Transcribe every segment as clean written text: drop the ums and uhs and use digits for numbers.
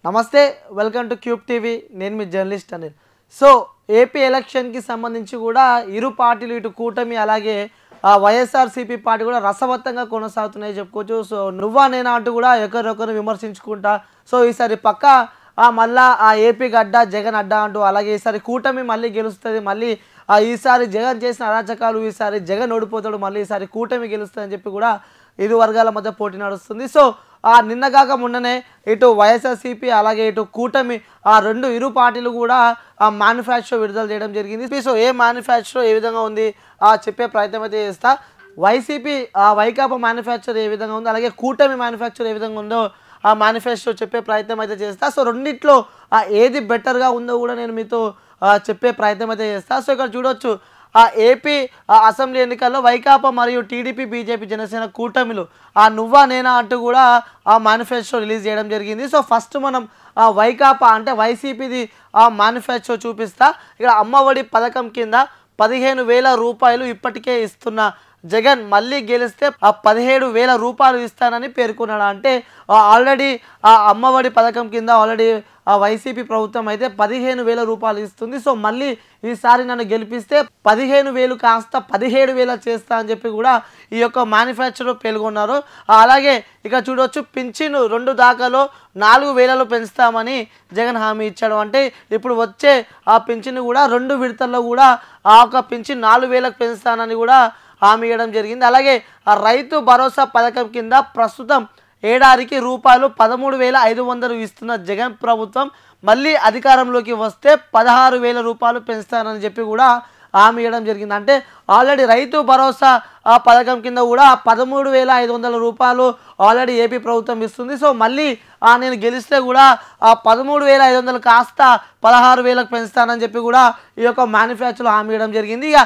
నమస్తే welcome to cube TV నేను మీ journalist Anil so AP ఎలక్షన్కి సంబంధించి కూడా ఇరు పార్టీలు ఇటు కూటమి అలాగే వైఎస్ఆర్సీపీ పార్టీ కూడా రసవత్తంగా కొనసాగుతున్నాయి చెప్పుకోవచ్చు సో నువ్వా నేనా అంటూ కూడా ఒకరొకరు విమర్శించుకుంటా సో ఈసారి పక్క మళ్ళా ఏపీ గడ్డ జగన్ అడ్డా అంటూ అలాగే ఈసారి కూటమి మళ్ళీ గెలుస్తుంది మళ్ళీ ఈసారి జగన్ చేసిన అరాచకాలు ఈసారి జగన్ ఓడిపోతాడు మళ్ళీ ఈసారి కూటమి గెలుస్తుంది అని చెప్పి కూడా ఇరు వర్గాల మధ్య పోటీ నడుస్తుంది సో నిన్నగాక మొన్ననే ఇటు వైఎస్ఆర్సీపీ అలాగే ఇటు కూటమి రెండు ఇరు పార్టీలు కూడా మేనిఫెస్టో విడుదల చేయడం జరిగింది సో ఏ మేనిఫెస్టో ఏ విధంగా ఉంది చెప్పే ప్రయత్నం అయితే చేస్తా వైసీపీ వైకాపా మేనిఫెస్టో ఏ విధంగా ఉంది అలాగే కూటమి మేనిఫెస్టో ఏ విధంగా ఉందో ఆ మేనిఫెస్టో చెప్పే ప్రయత్నం అయితే చేస్తా సో రెండిట్లో ఏది బెటర్గా ఉందో కూడా నేను మీతో చెప్పే ప్రయత్నం అయితే చేస్తా సో ఇక్కడ చూడొచ్చు ఏపీ అసెంబ్లీ ఎన్నికల్లో వైకాపా మరియు టీడీపీ బీజేపీ జనసేన కూటమిలు నువ్వా నేనా అంటూ కూడా ఆ మేనిఫెస్టో రిలీజ్ చేయడం జరిగింది సో ఫస్ట్ మనం వైకాపా అంటే వైసీపీది మేనిఫెస్టో చూపిస్తా ఇక్కడ అమ్మఒడి పథకం కింద 15,000 రూపాయలు ఇప్పటికే ఇస్తున్న జగన్ మళ్ళీ గెలిస్తే 17,000 రూపాయలు ఇస్తానని పేర్కొన్నాడు అంటే ఆల్రెడీ అమ్మఒడి పథకం కింద ఆల్రెడీ వైసీపీ ప్రభుత్వం అయితే 15,000 రూపాయలు ఇస్తుంది సో మళ్ళీ ఈసారి నన్ను గెలిపిస్తే 15,000 కాస్త 17,000 చేస్తా అని చెప్పి కూడా ఈ యొక్క మేనిఫెస్టోలో పేర్కొన్నారు అలాగే ఇక చూడవచ్చు పింఛను 2 దాకాలో 4,000 పెంచుతామని జగన్ హామీ ఇచ్చాడు అంటే ఇప్పుడు వచ్చే ఆ పింఛను కూడా 2 విడతల్లో కూడా ఆ ఒక పింఛను 4,000 పెంచుతానని కూడా హామీ ఇవ్వడం జరిగింది అలాగే రైతు భరోసా పథకం కింద ప్రస్తుతం ఏడాదికి రూపాయలు 13,500 ఇస్తున్న జగన్ ప్రభుత్వం మళ్ళీ అధికారంలోకి వస్తే 16,000 రూపాయలు పెంచుతానని చెప్పి కూడా హామీ ఇవ్వడం జరిగింది అంటే ఆల్రెడీ రైతు భరోసా పథకం కింద కూడా 13,500 రూపాయలు ఆల్రెడీ ఏపీ ప్రభుత్వం ఇస్తుంది సో మళ్ళీ నేను గెలిస్తే కూడా 13,500 కాస్త 16,000 పెంచుతానని చెప్పి కూడా ఈ యొక్క మేనిఫెస్టోలో హామీ ఇవ్వడం జరిగింది ఇక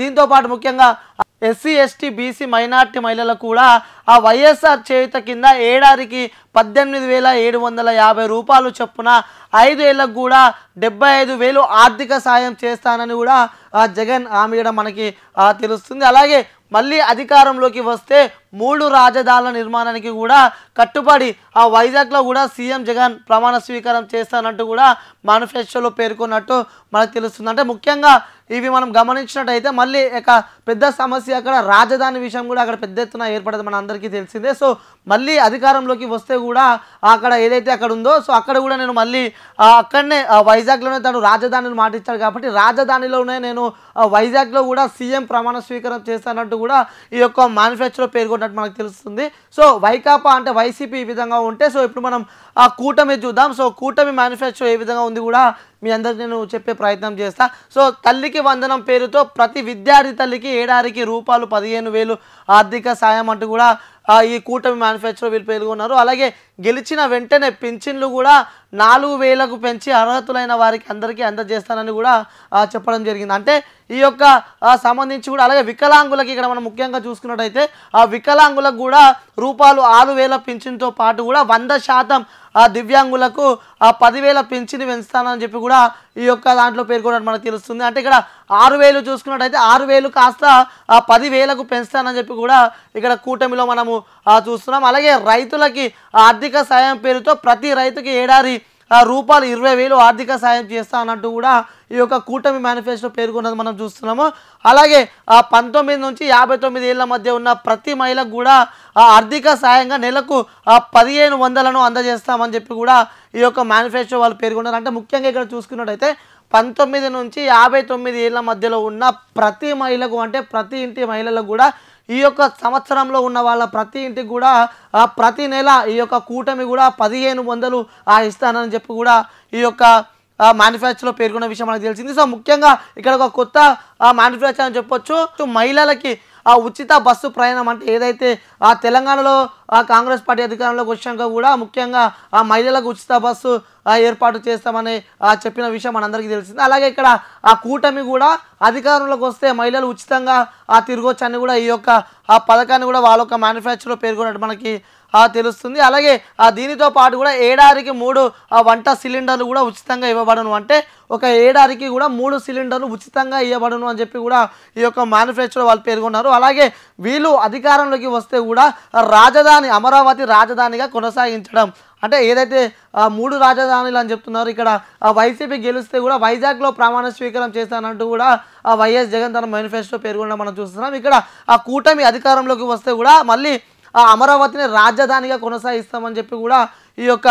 దీంతోపాటు ముఖ్యంగా ఎస్సీ ఎస్టీ బీసీ మైనార్టీ మహిళలకు కూడా వైఎస్ఆర్ చేయుత కింద ఏడాదికి 18,750 రూపాయలు చొప్పున 5 ఏళ్లకు కూడా 75,000 ఆర్థిక సాయం చేస్తానని కూడా జగన్ హామీ ఇవ్వడం మనకి తెలుస్తుంది అలాగే మళ్ళీ అధికారంలోకి వస్తే 3 రాజధానుల నిర్మాణానికి కూడా కట్టుబడి వైజాగ్లో కూడా సీఎం జగన్ ప్రమాణ స్వీకారం చేస్తానంటూ కూడా మేనిఫెస్టోలో పేర్కొన్నట్టు మనకు తెలుస్తుంది అంటే ముఖ్యంగా ఇవి మనం గమనించినట్టయితే మళ్ళీ ఇక పెద్ద సమస్య అక్కడ రాజధాని విషయం కూడా అక్కడ పెద్ద ఎత్తున ఏర్పడదు మన అందరికీ తెలిసిందే సో మళ్ళీ అధికారంలోకి వస్తే కూడా అక్కడ ఏదైతే అక్కడ ఉందో సో అక్కడ కూడా నేను మళ్ళీ అక్కడనే వైజాగ్లోనే తను రాజధానిని మాటిచ్చాడు కాబట్టి రాజధానిలోనే నేను వైజాగ్లో కూడా సీఎం ప్రమాణ స్వీకారం చేస్తానంటూ కూడా ఈ యొక్క మేనిఫెస్టోలో పేర్కొన్నట్టు మనకు తెలుస్తుంది సో వైకాపా అంటే వైసీపీ ఈ విధంగా ఉంటే సో ఇప్పుడు మనం కూటమి చూద్దాం సో కూటమి మేనిఫెస్టో ఏ విధంగా ఉంది కూడా మీ అందరికి నేను చెప్పే ప్రయత్నం చేస్తా సో తల్లికి వందనం పేరుతో ప్రతి విద్యార్థి తల్లికి ఏడాదికి రూపాయలు 15,000 ఆర్థిక సాయం అంటూ కూడా ఈ కూటమి మేనిఫెస్టో వీళ్ళు పేర్కొన్నారు అలాగే గెలిచిన వెంటనే పింఛన్లు కూడా 4,000కు పెంచి అర్హతులైన వారికి అందరికీ అందజేస్తానని కూడా చెప్పడం జరిగింది అంటే ఈ యొక్క సంబంధించి కూడా అలాగే వికలాంగులకి ఇక్కడ మనం ముఖ్యంగా చూసుకున్నట్టయితే వికలాంగులకు కూడా రూపాయలు 6,000 పింఛన్తో పాటు కూడా 100% దివ్యాంగులకు 10,000 పింఛను పెంచుతానని చెప్పి కూడా ఈ యొక్క దాంట్లో పేర్కొన్నట్టు మనకు తెలుస్తుంది అంటే ఇక్కడ 6,000 చూసుకున్నట్టయితే 6,000 కాస్త 10,000కు పెంచుతానని చెప్పి కూడా ఇక్కడ కూటమిలో మనము చూస్తున్నాం అలాగే రైతులకి ఆర్థిక సాయం పేరుతో ప్రతి రైతుకి ఏడాది రూపాయలు 20,000 ఆర్థిక సాయం చేస్తా అన్నట్టు కూడా ఈ యొక్క కూటమి మేనిఫెస్టో పేర్కొన్నది మనం చూస్తున్నాము అలాగే 19 నుంచి 59 ఏళ్ల మధ్య ఉన్న ప్రతి మహిళకు కూడా ఆర్థిక సాయంగా నెలకు 1,500ను అందజేస్తామని చెప్పి కూడా ఈ యొక్క మేనిఫెస్టో వాళ్ళు పేర్కొన్నారు అంటే ముఖ్యంగా ఇక్కడ చూసుకున్నట్టయితే 19 నుంచి 59 ఏళ్ల మధ్యలో ఉన్న ప్రతి మహిళకు అంటే ప్రతి ఇంటి మహిళలకు కూడా ఈ యొక్క సంవత్సరంలో ఉన్న వాళ్ళ ప్రతి ఇంటికి కూడా ప్రతి నెల ఈ యొక్క కూటమి కూడా 1,500 ఇస్తానని చెప్పి కూడా ఈ యొక్క మేనిఫెస్టోలో పేర్కొన్న విషయం మనకు తెలిసింది సో ముఖ్యంగా ఇక్కడ ఒక కొత్త మేనిఫెస్టో అని చెప్పొచ్చు మహిళలకి ఉచిత బస్సు ప్రయాణం అంటే ఏదైతే తెలంగాణలో కాంగ్రెస్ పార్టీ అధికారంలోకి వచ్చాక కూడా ముఖ్యంగా మహిళలకు ఉచిత బస్సు ఏర్పాటు చేస్తామని చెప్పిన విషయం మనందరికీ తెలిసింది అలాగే ఇక్కడ కూటమి కూడా అధికారంలోకి వస్తే మహిళలు ఉచితంగా తిరగొచ్చు అని కూడా ఈ యొక్క పథకాన్ని కూడా వాళ్ళ యొక్క మేనిఫెస్టోలో పేర్కొన్నట్టు మనకి తెలుస్తుంది అలాగే దీనితో పాటు కూడా ఏడాదికి 3 వంట సిలిండర్లు కూడా ఉచితంగా ఇవ్వబడను అంటే ఒక ఏడాదికి కూడా 3 సిలిండర్లు ఉచితంగా ఇవ్వబడను అని చెప్పి కూడా ఈ యొక్క మేనిఫెస్టోలో వాళ్ళు పేర్కొన్నారు అలాగే వీళ్ళు అధికారంలోకి వస్తే కూడా రాజధాని అమరావతి రాజధానిగా కొనసాగించడం అంటే ఏదైతే 3 రాజధానులు అని చెప్తున్నారు ఇక్కడ వైసీపీ గెలిస్తే కూడా వైజాగ్లో ప్రమాణ స్వీకారం చేస్తానంటూ కూడా వైఎస్ జగన్ తన మేనిఫెస్టో పేర్కొనడం మనం చూస్తున్నాం. ఇక్కడ కూటమి అధికారంలోకి వస్తే కూడా మళ్ళీ అమరావతిని రాజధానిగా కొనసాగిస్తామని చెప్పి కూడా ఈ యొక్క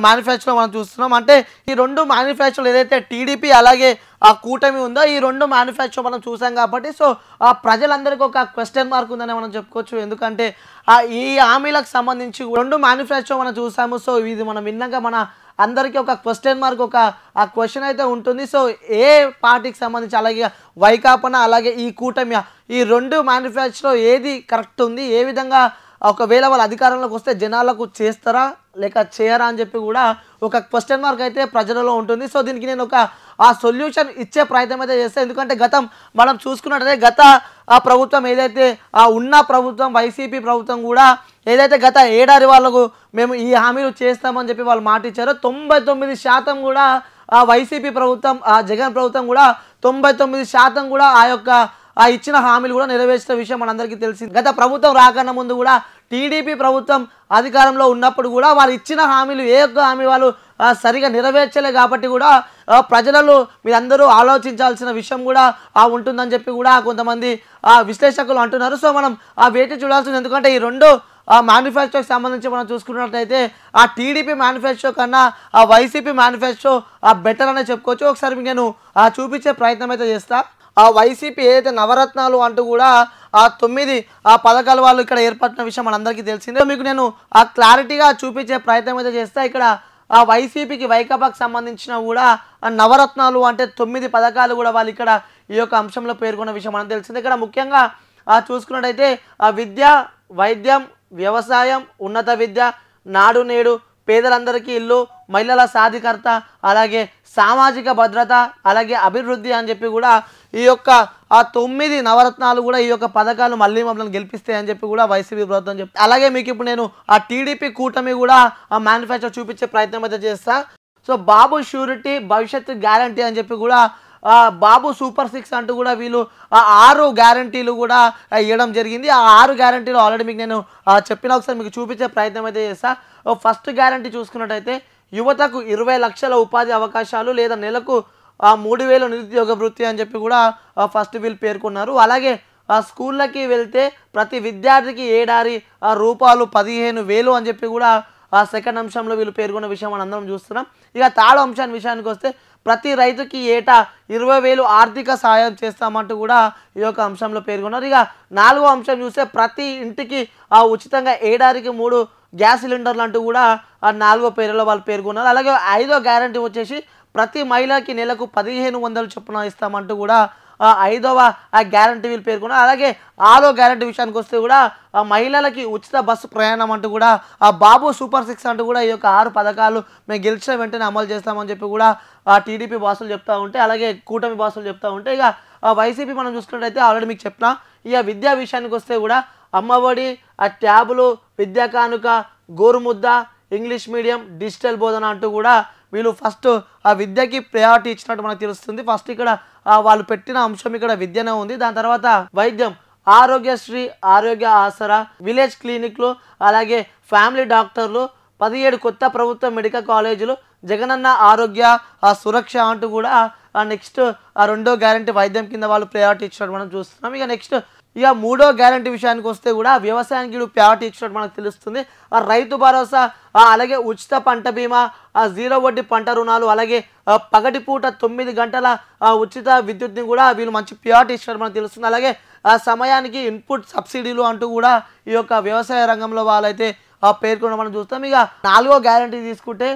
మేనిఫెస్టోలో మనం చూస్తున్నాం. అంటే ఈ 2 మేనిఫెస్టోలు ఏదైతే టీడీపీ అలాగే కూటమి ఉందో ఈ 2 మేనిఫెస్టో మనం చూసాం కాబట్టి సో ప్రజలందరికీ ఒక క్వశ్చన్ మార్క్ ఉందని మనం చెప్పుకోవచ్చు. ఎందుకంటే ఈ హామీలకు సంబంధించి 2 మేనిఫెస్టో మనం చూసాము. సో ఇది మనం విన్నాక మన అందరికీ ఒక క్వశ్చన్ మార్క్ ఒక క్వశ్చన్ అయితే ఉంటుంది. సో ఏ పార్టీకి సంబంధించి అలాగే వైకాపా అలాగే ఈ కూటమి ఈ 2 మేనిఫెస్టో ఏది కరెక్ట్ ఉంది, ఏ విధంగా ఒకవేళ వాళ్ళ అధికారంలోకి వస్తే జనాలకు చేస్తారా లేక చేయరా అని చెప్పి కూడా ఒక క్వశ్చన్ మార్క్ అయితే ప్రజలలో ఉంటుంది. సో దీనికి నేను ఒక సొల్యూషన్ ఇచ్చే ప్రయత్నం అయితే చేస్తాను. ఎందుకంటే గతం మనం చూసుకున్నట్టయితే గత ప్రభుత్వం ఏదైతే ఉన్న ప్రభుత్వం వైసీపీ ప్రభుత్వం కూడా ఏదైతే గత ఏడాది వాళ్ళకు మేము ఈ హామీలు చేస్తామని చెప్పి వాళ్ళు మాట ఇచ్చారో 99% కూడా వైసీపీ ప్రభుత్వం జగన్ ప్రభుత్వం కూడా 99% కూడా ఆ యొక్క ఇచ్చిన హామీలు కూడా నెరవేర్చిన విషయం మనందరికీ తెలిసింది. గత ప్రభుత్వం రాకన్నా ముందు కూడా టీడీపీ ప్రభుత్వం అధికారంలో ఉన్నప్పుడు కూడా వాళ్ళు ఇచ్చిన హామీలు ఏ ఒక్క హామీ వాళ్ళు సరిగా నెరవేర్చలే కాబట్టి కూడా ప్రజలలో మీరందరూ ఆలోచించాల్సిన విషయం కూడా ఉంటుందని చెప్పి కూడా కొంతమంది విశ్లేషకులు అంటున్నారు. సో మనం వేచి చూడాల్సింది. ఎందుకంటే ఈ 2 మేనిఫెస్టోకి సంబంధించి మనం చూసుకున్నట్లయితే టీడీపీ మేనిఫెస్టో కన్నా వైసీపీ మేనిఫెస్టో బెటర్ అనే చెప్పుకోవచ్చు. ఒకసారి నేను చూపించే ప్రయత్నం అయితే చేస్తా. వైసీపీ ఏదైతే నవరత్నాలు అంటూ కూడా 9 పథకాలు వాళ్ళు ఇక్కడ ఏర్పడిన విషయం మనందరికీ తెలిసిందే. మీకు నేను క్లారిటీగా చూపించే ప్రయత్నం అయితే చేస్తా. ఇక్కడ వైసీపీకి వైకాపాకి సంబంధించిన కూడా నవరత్నాలు అంటే 9 పథకాలు కూడా వాళ్ళు ఇక్కడ ఈ యొక్క అంశంలో పేర్కొన్న విషయం మనకు తెలిసిందే. ఇక్కడ ముఖ్యంగా చూసుకున్నట్టయితే విద్య, వైద్యం, వ్యవసాయం, ఉన్నత విద్య, నాడు నేడు, పేదలందరికీ ఇల్లు, మహిళల సాధికారత, అలాగే సామాజిక భద్రత, అలాగే అభివృద్ధి అని చెప్పి కూడా ఈ యొక్క 9 నవరత్నాలు కూడా ఈ యొక్క పథకాలు మళ్ళీ మమ్మల్ని గెలిపిస్తాయని చెప్పి కూడా వైసీపీ ప్రభుత్వం చెప్తారు. అలాగే మీకు ఇప్పుడు నేను టీడీపీ కూటమి కూడా మేనిఫెస్టో చూపించే ప్రయత్నం అయితే చేస్తా. సో బాబు షూరిటీ భవిష్యత్తు గ్యారంటీ అని చెప్పి కూడా బాబు సూపర్ 6 అంటూ కూడా వీళ్ళు 6 గ్యారంటీలు కూడా ఇవ్వడం జరిగింది. ఆ 6 గ్యారంటీలు ఆల్రెడీ మీకు నేను చెప్పిన ఒకసారి మీకు చూపించే ప్రయత్నం అయితే చేస్తా. ఫస్ట్ గ్యారంటీ చూసుకున్నట్టయితే యువతకు 20 లక్షల ఉపాధి అవకాశాలు లేదా నెలకు 3,000 నిరుద్యోగ వృత్తి అని చెప్పి కూడా ఫస్ట్ వీళ్ళు పేర్కొన్నారు. అలాగే స్కూళ్ళకి వెళ్తే ప్రతి విద్యార్థికి ఏడాది రూపాయలు 15,000 అని చెప్పి కూడా సెకండ్ అంశంలో వీళ్ళు పేర్కొన్న విషయం మనం అందరం చూస్తున్నాం. ఇక థర్డ్ అంశాన్ని విషయానికి వస్తే ప్రతి రైతుకి ఏటా 20,000 ఆర్థిక సహాయం చేస్తామంటూ కూడా ఈ యొక్క అంశంలో పేర్కొన్నారు. ఇక 4వ అంశం చూస్తే ప్రతి ఇంటికి ఉచితంగా ఏడాదికి 3 గ్యాస్ సిలిండర్లు అంటూ కూడా 4వ పేరులో వాళ్ళు పేర్కొన్నారు. అలాగే 5వ గ్యారంటీ వచ్చేసి ప్రతి మహిళకి నెలకు 1,500 చొప్పున ఇస్తామంటూ కూడా 5వ గ్యారంటీ వీళ్ళు పేర్కొన్నారు. అలాగే 6వ గ్యారంటీ విషయానికి వస్తే కూడా మహిళలకి ఉచిత బస్సు ప్రయాణం అంటూ కూడా బాబు సూపర్ 6 అంటూ కూడా ఈ యొక్క 6 పథకాలు మేము గెలిచిన వెంటనే అమలు చేస్తామని చెప్పి కూడా టీడీపీ బాసులు చెప్తూ ఉంటే అలాగే కూటమి బాసులు చెప్తూ ఉంటే ఇక వైసీపీ మనం చూసుకున్నట్టయితే ఆల్రెడీ మీకు చెప్పిన ఇక విద్యా విషయానికి వస్తే కూడా అమ్మఒడి, ట్యాబులు, విద్యా కానుక, గోరుముద్ద, ఇంగ్లీష్ మీడియం, డిజిటల్ బోధన అంటూ కూడా వీళ్ళు ఫస్ట్ విద్యకి ప్రయారిటీ ఇచ్చినట్టు మనకు తెలుస్తుంది. ఫస్ట్ ఇక్కడ వాళ్ళు పెట్టిన అంశం ఇక్కడ విద్యనే ఉంది. దాని తర్వాత వైద్యం, ఆరోగ్యశ్రీ, ఆరోగ్య ఆసరా, విలేజ్ క్లినిక్లు, అలాగే ఫ్యామిలీ డాక్టర్లు, 17 కొత్త ప్రభుత్వ మెడికల్ కాలేజీలు, జగనన్న ఆరోగ్య సురక్ష అంటూ కూడా నెక్స్ట్ 2వ గ్యారంటీ వైద్యం కింద వాళ్ళు ప్రయారిటీ ఇచ్చినట్టు మనం చూస్తున్నాం. ఇక నెక్స్ట్ ఇక 3వ గ్యారంటీ విషయానికి వస్తే కూడా వ్యవసాయానికి ప్రయారిటీ ఇచ్చినట్టు మనకు తెలుస్తుంది. రైతు భరోసా, అలాగే ఉచిత పంట బీమా, 0 వడ్డీ పంట రుణాలు, అలాగే పగటిపూట 9 గంటల ఉచిత విద్యుత్ని కూడా వీళ్ళు మంచి ప్రయారిటీ ఇచ్చినట్టు మనకు తెలుస్తుంది. అలాగే సమయానికి ఇన్పుట్ సబ్సిడీలు అంటూ కూడా ఈ యొక్క వ్యవసాయ రంగంలో వాళ్ళైతే పేర్కొనడం మనం చూస్తాం. ఇక 4వ గ్యారంటీ తీసుకుంటే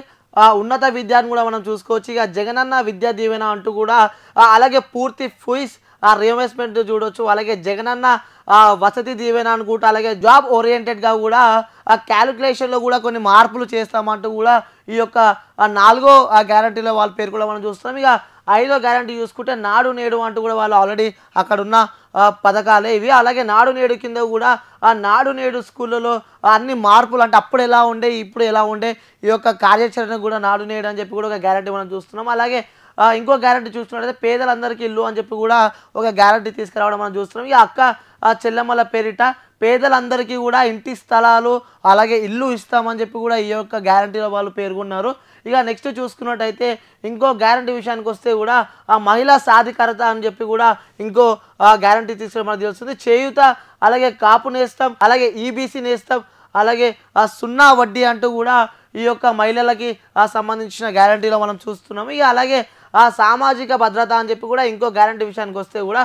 ఉన్నత విద్యాన్ని కూడా మనం చూసుకోవచ్చు. ఇక జగనన్న విద్యా దీవెన అంటూ కూడా అలాగే పూర్తి ఫీజ్ రియంబర్స్మెంట్ చూడవచ్చు. అలాగే జగనన్న వసతి దీవెన అనుకుంటా, అలాగే జాబ్ ఓరియంటెడ్గా కూడా క్యాలిక్యులేషన్లో కూడా కొన్ని మార్పులు చేస్తామంటూ కూడా ఈ యొక్క 4వ గ్యారంటీలో వాళ్ళు పేరు కూడా మనం చూస్తున్నాం. ఇక 5వ గ్యారంటీ చూసుకుంటే నాడు నేడు అంటూ కూడా వాళ్ళు ఆల్రెడీ అక్కడ ఉన్న పథకాలే ఇవి. అలాగే నాడు నేడు కింద కూడా నాడు నేడు స్కూళ్ళలో అన్ని మార్పులు అంటే అప్పుడు ఎలా ఉండే ఇప్పుడు ఎలా ఉండే ఈ యొక్క కార్యాచరణ కూడా నాడు నేడు అని చెప్పి కూడా ఒక గ్యారంటీ మనం చూస్తున్నాం. అలాగే ఇంకో గ్యారంటీ చూస్తున్నట్టయితే పేదలందరికీ ఇల్లు అని చెప్పి కూడా ఒక గ్యారంటీ తీసుకురావడం మనం చూస్తున్నాం. ఇక అక్క చెల్లెమ్మల పేరిట పేదలందరికీ కూడా ఇంటి స్థలాలు అలాగే ఇల్లు ఇస్తామని చెప్పి కూడా ఈ యొక్క గ్యారంటీలో వాళ్ళు పేర్కొన్నారు. ఇక నెక్స్ట్ చూసుకున్నట్టయితే ఇంకో గ్యారంటీ విషయానికి వస్తే కూడా ఆ మహిళా సాధికారత అని చెప్పి కూడా ఇంకో గ్యారంటీ తీసుకుని మనకు తెలుస్తుంది. చేయూత అలాగే కాపు నేస్తం అలాగే ఈబీసీ నేస్తం అలాగే సున్నా వడ్డీ అంటూ కూడా ఈ యొక్క మహిళలకి సంబంధించిన గ్యారంటీలో మనం చూస్తున్నాము. ఇక అలాగే సామాజిక భద్రత అని చెప్పి కూడా ఇంకో గ్యారంటీ విషయానికి వస్తే కూడా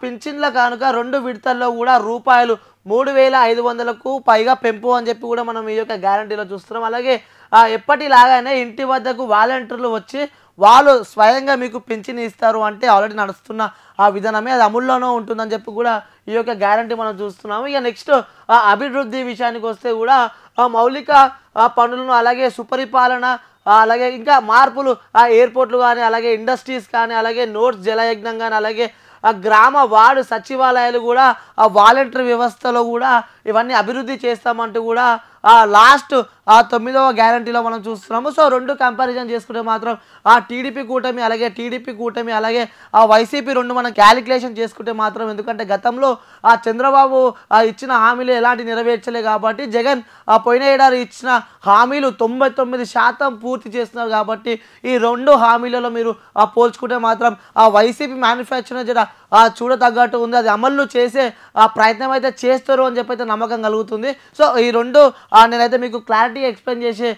పింఛన్ల కానుక 2 విడతల్లో కూడా రూపాయలు 3,500కు పైగా పెంపు అని చెప్పి కూడా మనం ఈ యొక్క గ్యారంటీలో చూస్తున్నాం. అలాగే ఎప్పటిలాగానే ఇంటి వద్దకు వాలంటీర్లు వచ్చి వాళ్ళు స్వయంగా మీకు పింఛన్ ఇస్తారు అంటే ఆల్రెడీ నడుస్తున్న ఆ విధానమే అది అమల్లోనే ఉంటుందని చెప్పి కూడా ఈ యొక్క గ్యారంటీ మనం చూస్తున్నాము. ఇక నెక్స్ట్ అభివృద్ధి విషయానికి వస్తే కూడా మౌలిక పనులను అలాగే సుపరిపాలన అలాగే ఇంకా మార్పులు ఎయిర్పోర్ట్లు కానీ అలాగే ఇండస్ట్రీస్ కానీ అలాగే నోట్స్ జలయజ్ఞం కానీ అలాగే గ్రామ వార్డు సచివాలయాలు కూడా వాలంటీర్ వ్యవస్థలో కూడా ఇవన్నీ అభివృద్ధి చేస్తామంటూ కూడా లాస్ట్ 9వ గ్యారంటీలో మనం చూస్తున్నాము. సో 2 కంపారిజన్ చేసుకుంటే మాత్రం టీడీపీ కూటమి అలాగే వైసీపీ 2 మనం క్యాలిక్యులేషన్ చేసుకుంటే మాత్రం ఎందుకంటే గతంలో చంద్రబాబు ఇచ్చిన హామీలు ఎలాంటి నెరవేర్చలే కాబట్టి జగన్ పోయిన ఏడాది ఇచ్చిన హామీలు 99% పూర్తి చేస్తున్నారు కాబట్టి ఈ 2 హామీలలో మీరు పోల్చుకుంటే మాత్రం వైసీపీ మ్యానుఫ్యాక్చరింగ్ జర చూడతగ్గట్టు ఉంది. అది అమలు చేసే ప్రయత్నం అయితే చేస్తారు అని చెప్పి అయితే నమ్మకం కలుగుతుంది. సో ఈ 2 నేనైతే మీకు క్లారిటీగా ఎక్స్ప్లెయిన్ చేసే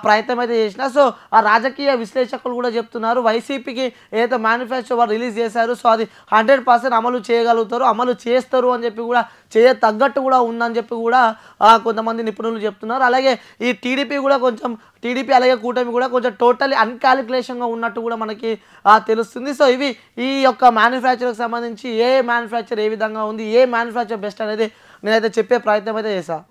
ప్రయత్నం అయితే చేసిన. సో రాజకీయ విశ్లేషకులు కూడా చెప్తున్నారు వైసీపీకి ఏదైతే మేనిఫెస్టో వారు రిలీజ్ చేశారు సో అది 100% అమలు చేయగలుగుతారు, అమలు చేస్తారు అని చెప్పి కూడా తగ్గట్టు కూడా ఉందని చెప్పి కూడా కొంతమంది నిపుణులు చెప్తున్నారు. అలాగే ఈ టీడీపీ అలాగే కూటమి కూడా కొంచెం టోటలీ అన్కాలిక్యులేషన్గా ఉన్నట్టు కూడా మనకి తెలుస్తుంది. సో ఇవి ఈ యొక్క మ్యానుఫ్యాక్చర్కి సంబంధించి ఏ మ్యానుఫ్యాక్చర్ ఏ విధంగా ఉంది, ఏ మ్యానుఫ్యాక్చర్ బెస్ట్ అనేది నేనైతే చెప్పే ప్రయత్నం అయితే చేశాను.